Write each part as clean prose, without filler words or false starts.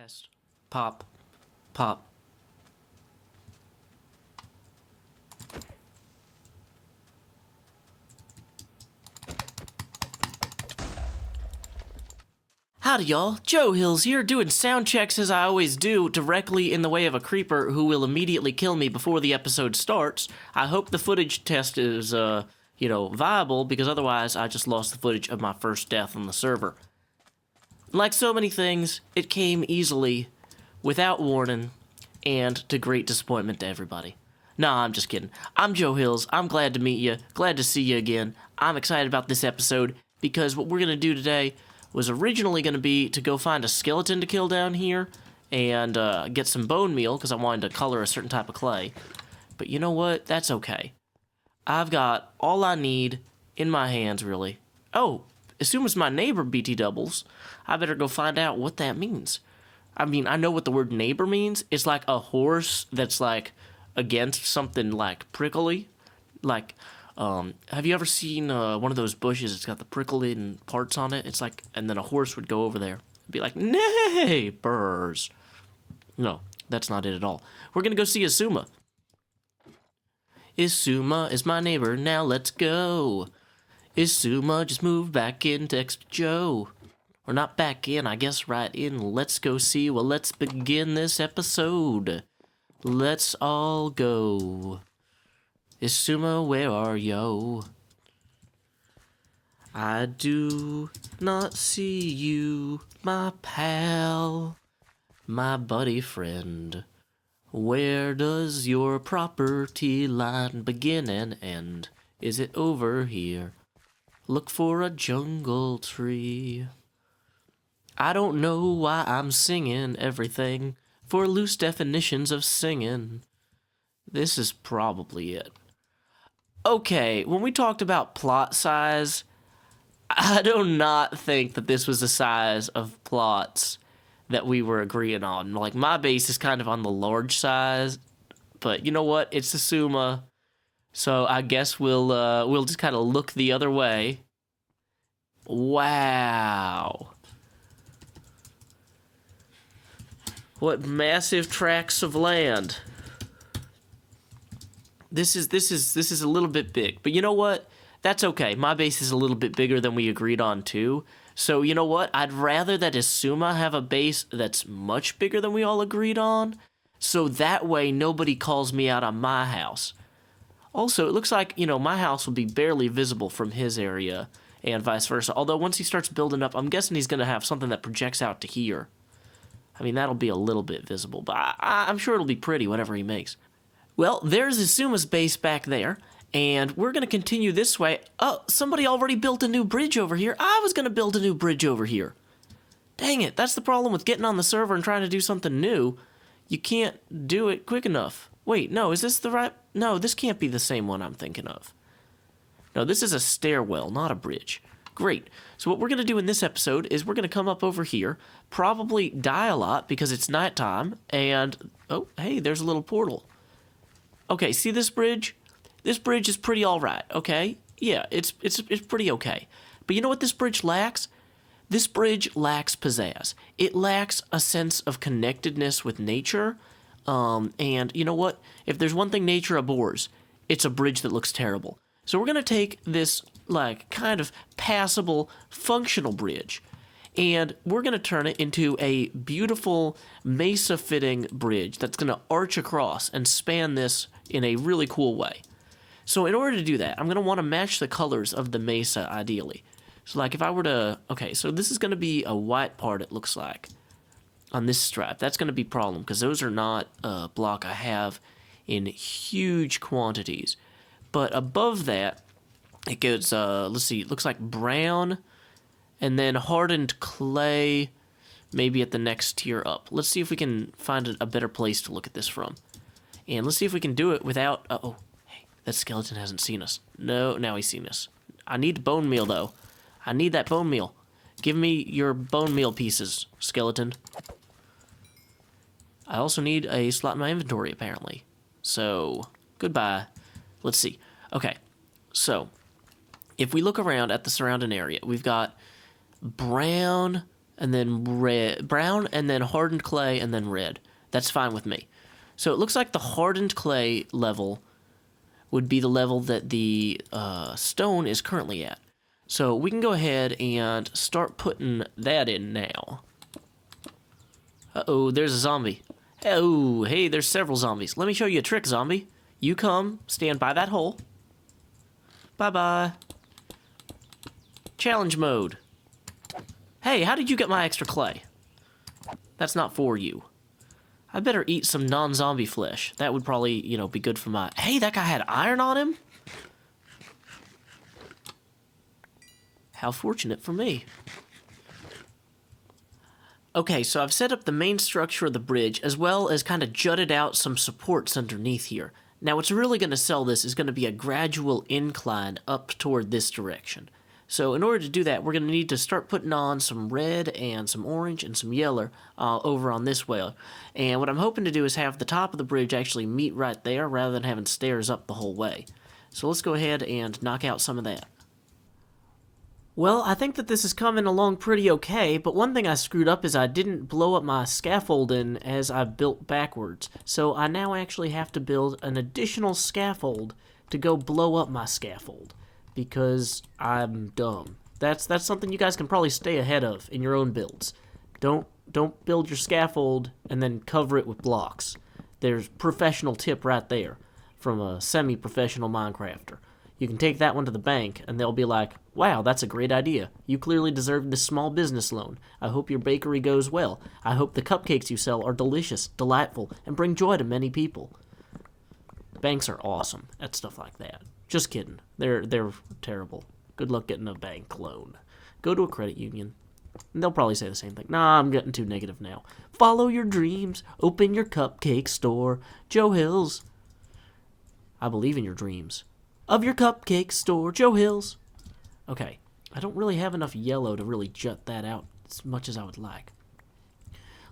Test. Pop. Pop. Howdy y'all, Joe Hills here, doing sound checks as I always do, directly in the way of a creeper who will immediately kill me before the episode starts. I hope the footage test is, viable, because otherwise I just lost the footage of my first death on the server. Like so many things, it came easily, without warning, and to great disappointment to everybody. Nah, I'm just kidding. I'm Joe Hills, I'm glad to meet you, glad to see you again. I'm excited about this episode, because what we're gonna do today was originally going to be to go find a skeleton to kill down here and get some bone meal because I wanted to color a certain type of clay. But you know what? That's okay. I've got all I need in my hands, really. Oh, as soon as my neighbor BT doubles, I better go find out what that means. I mean, I know what the word neighbor means. It's like a horse that's like against something like prickly. Like, have you ever seen one of those bushes? It's got the prickly parts on it. It's like, and then a horse would go over there and be like, neighbors. No, that's not it at all. We're gonna go see Isuma. Isuma is my neighbor, now let's go. Isuma just moved back in, text Joe. Or not back in, I guess right in. Let's go see, well, let's begin this episode. Let's all go. Isuma, where are you? I do not see you, my pal, my buddy friend. Where does your property line begin and end? Is it over here? Look for a jungle tree. I don't know why I'm singing everything for loose definitions of singing. This is probably it. Okay, when we talked about plot size, I do not think that this was the size of plots that we were agreeing on. Like, my base is kind of on the large size, but you know what? It's Isuma, so I guess we'll just kind of look the other way. Wow. What massive tracts of land. This is a little bit big, but you know what? That's okay. My base is a little bit bigger than we agreed on too. So you know what? I'd rather that Isuma have a base that's much bigger than we all agreed on, so that way nobody calls me out on my house. Also, it looks like, my house will be barely visible from his area, and vice versa. Although once he starts building up, I'm guessing he's gonna have something that projects out to here. I mean, that'll be a little bit visible, but I'm sure it'll be pretty, whatever he makes. Well, there's Isuma's base back there, and we're going to continue this way. Oh, somebody already built a new bridge over here. I was going to build a new bridge over here. Dang it, that's the problem with getting on the server and trying to do something new. You can't do it quick enough. Wait, no, is this the right... No, this can't be the same one I'm thinking of. No, this is a stairwell, not a bridge. Great. So what we're going to do in this episode is we're going to come up over here, probably die a lot because it's nighttime, and... Oh, hey, there's a little portal. Okay, see this bridge? This bridge is pretty alright, okay? Yeah, it's pretty okay. But you know what this bridge lacks? This bridge lacks pizzazz. It lacks a sense of connectedness with nature. And you know what? If there's one thing nature abhors, it's a bridge that looks terrible. So we're going to take this, kind of passable, functional bridge, and we're going to turn it into a beautiful mesa-fitting bridge that's going to arch across and span this in a really cool way. So in order to do that, I'm going to want to match the colors of the mesa, ideally. So if I were to... Okay, so this is going to be a white part, it looks like, on this stripe. That's going to be a problem, because those are not a block I have in huge quantities. But above that, it goes, let's see, it looks like brown, and then hardened clay, maybe at the next tier up. Let's see if we can find a better place to look at this from. And let's see if we can do it without... Uh-oh. Hey, that skeleton hasn't seen us. No, now he's seen us. I need bone meal, though. I need that bone meal. Give me your bone meal pieces, skeleton. I also need a slot in my inventory, apparently. So, goodbye. Let's see. Okay, so if we look around at the surrounding area, we've got brown and then red, brown, and then hardened clay, and then red. That's fine with me. So it looks like the hardened clay level would be the level that the stone is currently at. So we can go ahead and start putting that in now. Uh-oh, there's a zombie. Oh, hey, there's several zombies. Let me show you a trick, zombie. You come, stand by that hole. Bye-bye. Challenge mode. Hey, how did you get my extra clay? That's not for you. I better eat some non-zombie flesh. That would probably, be good for my... Hey, that guy had iron on him? How fortunate for me. Okay, so I've set up the main structure of the bridge, as well as kind of jutted out some supports underneath here. Now, what's really going to sell this is going to be a gradual incline up toward this direction. So in order to do that, we're going to need to start putting on some red and some orange and some yellow over on this way. And what I'm hoping to do is have the top of the bridge actually meet right there rather than having stairs up the whole way. So let's go ahead and knock out some of that. Well, I think that this is coming along pretty okay, but one thing I screwed up is I didn't blow up my scaffolding as I built backwards. So I now actually have to build an additional scaffold to go blow up my scaffold. Because I'm dumb. That's something you guys can probably stay ahead of in your own builds. Don't build your scaffold and then cover it with blocks. There's professional tip right there from a semi-professional Minecrafter. You can take that one to the bank and they'll be like, wow, that's a great idea. You clearly deserve this small business loan. I hope your bakery goes well. I hope the cupcakes you sell are delicious, delightful, and bring joy to many people. Banks are awesome at stuff like that. Just kidding. They're terrible. Good luck getting a bank loan. Go to a credit union. And they'll probably say the same thing. Nah, I'm getting too negative now. Follow your dreams. Open your cupcake store. Joe Hills. I believe in your dreams. Of your cupcake store. Joe Hills. Okay. I don't really have enough yellow to really jut that out as much as I would like.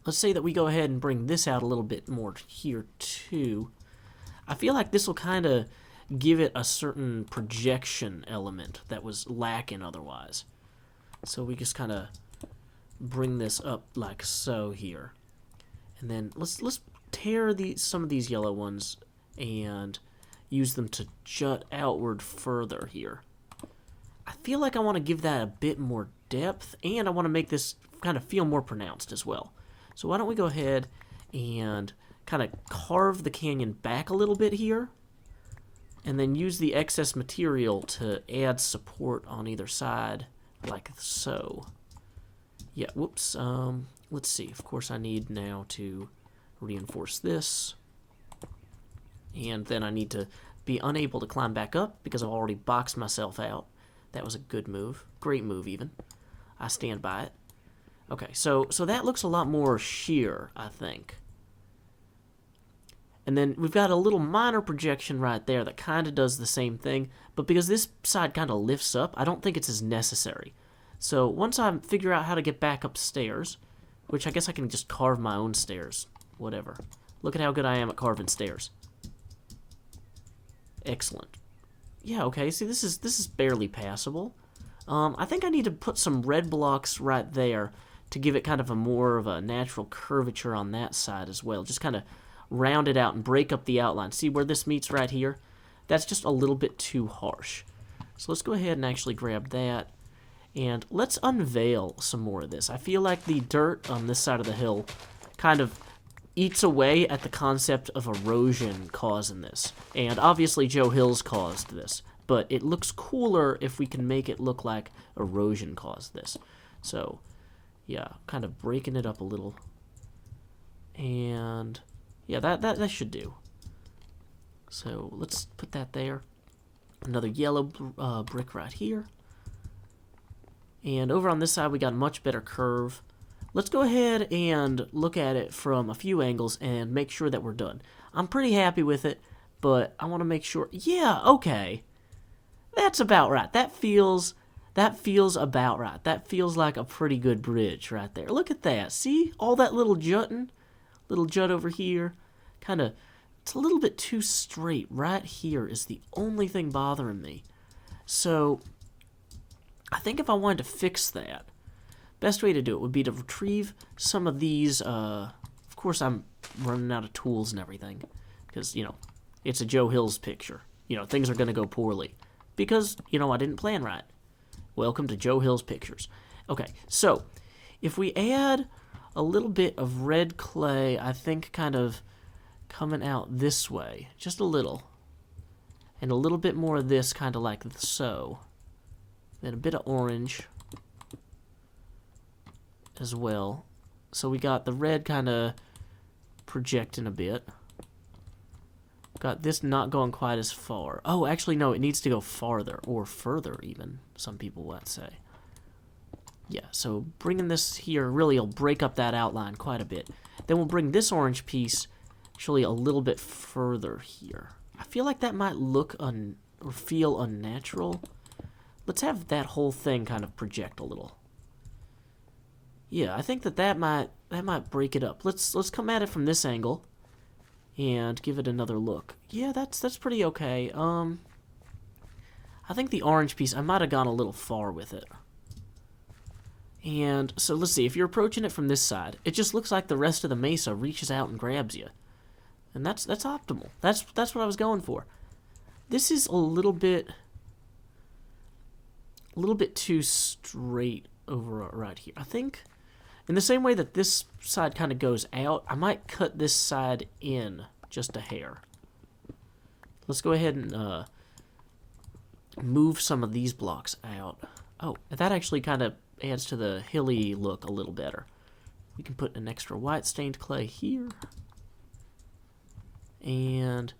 Let's say that we go ahead and bring this out a little bit more here too. I feel like this will kind of give it a certain projection element that was lacking otherwise. So we just kind of bring this up like so here. And then let's tear some of these yellow ones and use them to jut outward further here. I feel like I want to give that a bit more depth, and I want to make this kind of feel more pronounced as well. So why don't we go ahead and kind of carve the canyon back a little bit here, and then use the excess material to add support on either side, like so. Yeah, whoops. Let's see. Of course, I need now to reinforce this. And then I need to be unable to climb back up because I've already boxed myself out. That was a good move. Great move, even. I stand by it. Okay, so that looks a lot more sheer, I think. And then we've got a little minor projection right there that kind of does the same thing, but because this side kind of lifts up, I don't think it's as necessary. So once I figure out how to get back upstairs, which I guess I can just carve my own stairs, whatever. Look at how good I am at carving stairs. Excellent. Yeah, okay, see, this is barely passable. I think I need to put some red blocks right there to give it kind of more of a natural curvature on that side as well. Just kind of round it out and break up the outline. See where this meets right here? That's just a little bit too harsh. So let's go ahead and actually grab that. And let's unveil some more of this. I feel like the dirt on this side of the hill kind of eats away at the concept of erosion causing this. And obviously Joe Hills caused this. But it looks cooler if we can make it look like erosion caused this. So, yeah, kind of breaking it up a little. And yeah, that should do. So let's put that there. Another yellow brick right here. And over on this side, we got a much better curve. Let's go ahead and look at it from a few angles and make sure that we're done. I'm pretty happy with it, but I want to make sure. Yeah, okay. That's about right. That feels about right. That feels like a pretty good bridge right there. Look at that. See? All that little jutting. Little jut over here. Kind of, it's a little bit too straight. Right here is the only thing bothering me. So, I think if I wanted to fix that, best way to do it would be to retrieve some of these. Of course, I'm running out of tools and everything because, you know, it's a Joe Hills picture. You know, things are going to go poorly because, you know, I didn't plan right. Welcome to Joe Hills Pictures. Okay, so if we add a little bit of red clay, I think kind of coming out this way, just a little, and a little bit more of this, kind of like so, then a bit of orange as well. So we got the red kind of projecting a bit. Got this not going quite as far. Oh, actually, no, it needs to go farther, or further even, some people might say. Yeah, so bringing this here really will break up that outline quite a bit. Then we'll bring this orange piece actually a little bit further here. I feel like that might look or feel unnatural. Let's have that whole thing kind of project a little. Yeah, I think that might break it up. Let's come at it from this angle and give it another look. Yeah, that's pretty okay. I think the orange piece, I might have gone a little far with it. And so let's see, if you're approaching it from this side, it just looks like the rest of the mesa reaches out and grabs you. And that's optimal. That's what I was going for. This is a little bit too straight over right here. I think in the same way that this side kind of goes out, I might cut this side in just a hair. Let's go ahead and move some of these blocks out. Oh, that actually kind of adds to the hilly look a little better. We can put an extra white stained clay here. And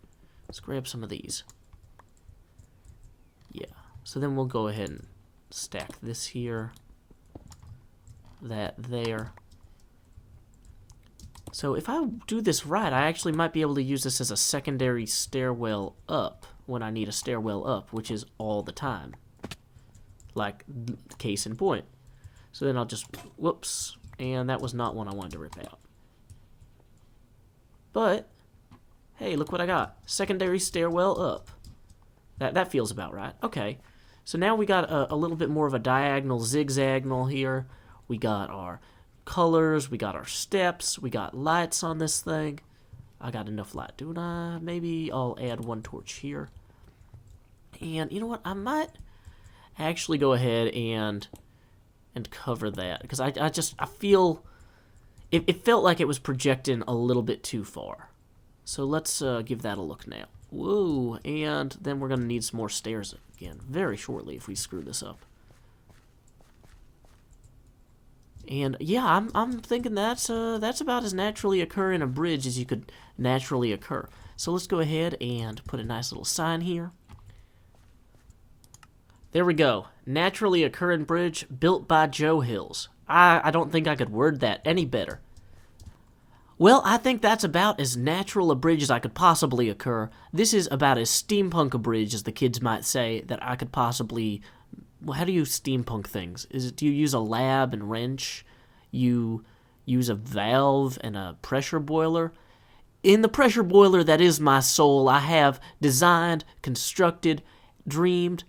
let's grab some of these. Yeah, so then we'll go ahead and stack this here, that there. So if I do this right, I actually might be able to use this as a secondary stairwell up when I need a stairwell up, which is all the time. Like, case in point. So then I'll just, whoops, and that was not one I wanted to rip out. But, hey, look what I got. Secondary stairwell up. That feels about right. Okay. So now we got a little bit more of a diagonal zigzagnal here. We got our colors, we got our steps, we got lights on this thing. I got enough light, don't I? Maybe I'll add one torch here. And you know what? I might actually go ahead and cover that, because I feel it felt like it was projecting a little bit too far. So let's give that a look now. Whoa, and then we're gonna need some more stairs again very shortly if we screw this up. And yeah, I'm thinking that's about as naturally occurring a bridge as you could naturally occur. So let's go ahead and put a nice little sign here. There we go. Naturally Occurring Bridge built by Joe Hills. I don't think I could word that any better. Well, I think that's about as natural a bridge as I could possibly occur. This is about as steampunk a bridge, as the kids might say, that I could possibly... Well, how do you steampunk things? Do you use a lab and wrench? You use a valve and a pressure boiler? In the pressure boiler that is my soul, I have designed, constructed, dreamed,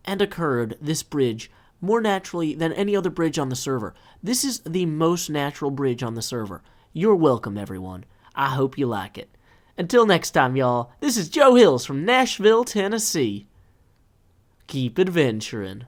and occurred this bridge more naturally than any other bridge on the server. This is the most natural bridge on the server. You're welcome, everyone. I hope you like it. Until next time, y'all, this is Joe Hills from Nashville, Tennessee. Keep adventuring.